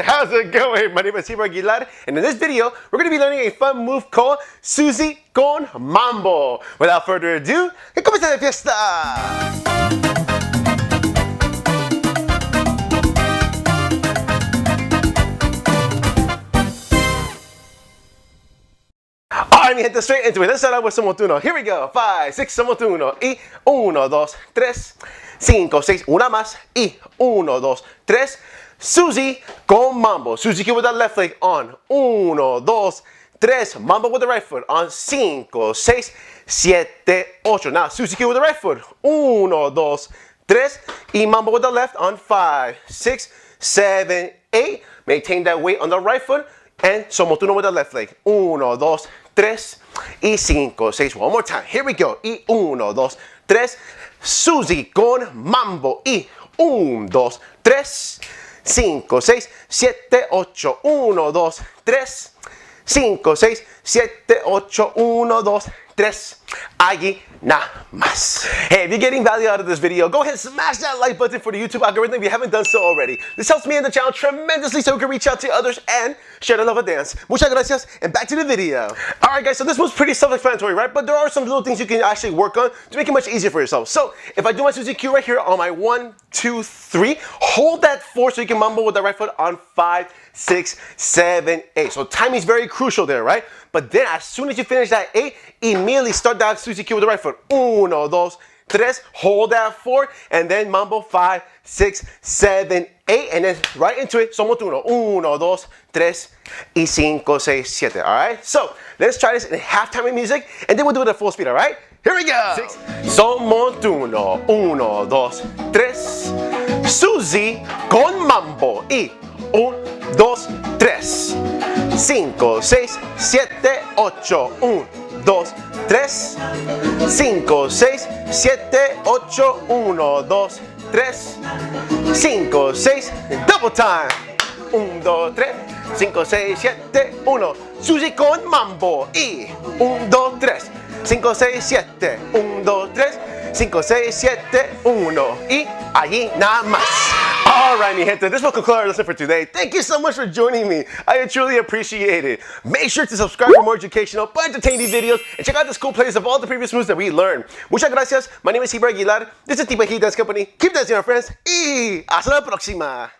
How's it going? My name is Timba Heat, and in this video, we're going to be learning a fun move called Suzy Con Mambo. Without further ado, ¡que comience la fiesta! Alright, mi gente, straight into it. Let's start out with some motuno. Here we go. 5, 6, some motuno. Y 1, 2, 3, 5, 6. Una más. Y 1, 2, 3. Suzy Con Mambo. Suzy with the left leg on 1, 2, 3. Mambo with the right foot on 5, 6, 7, 8. Now Suzy with the right foot 1, 2, 3. Y Mambo with the left on 5, 6, 7, 8. Maintain that weight on the right foot. And somotuno with the left leg. 1, 2, 3. Y 5, 6. One more time. Here we go. Y 1, 2, 3. Suzy Con Mambo. Y 1, 2, 3. 5, 6, 7, 8, 1, 2, 3, 5, 6, 7, 8, 1, 2, 3. Allí nada más. Hey, if you're getting value out of this video, go ahead and smash that like button for the YouTube algorithm if you haven't done so already. This helps me and the channel tremendously so we can reach out to others and share the love of dance. Muchas gracias, and back to the video. Alright guys, so this was pretty self-explanatory, right? But there are some little things you can actually work on to make it much easier for yourself. So, if I do my Suzy Q right here on my 1, 2, 3, hold that 4 so you can mambo with the right foot on 5, 6, 7, 8. So timing is very crucial there, right? But then as soon as you finish that 8, immediately start that Suzy Q with the right foot. 1, 2, 3, hold that 4, and then mambo 5, 6, 7, 8, and then right into it, somotuno. 1, 2, 3, y 5, 6, 7. Alright? So, let's try this in halftime music, and then we'll do it at full speed, alright? Here we go! 6. Somotuno. 1, 2, 3. Suzy Con Mambo. Y 1, 2, 3. 5, 6, 7, 8. 1, 2, 3. 5, 6, 7, 8. 1, 2, 3. 5, 6. Double time. 1, 2, 3. 5, 6, 7, 1. Suzy Con Mambo. Y 1, 2, 3. 5, 6, 7. 1, 2, 3. 5, 6, 7, 1. Y allí nada más. Alright, mi gente, this will conclude our lesson for today. Thank you so much for joining me. I truly appreciate it. Make sure to subscribe for more educational but entertaining videos and check out this cool playlist of all the previous moves that we learned. Muchas gracias. My name is Timba Heat. This is Timba Heat Dance Company. Keep dancing, our friends. Y hasta la próxima.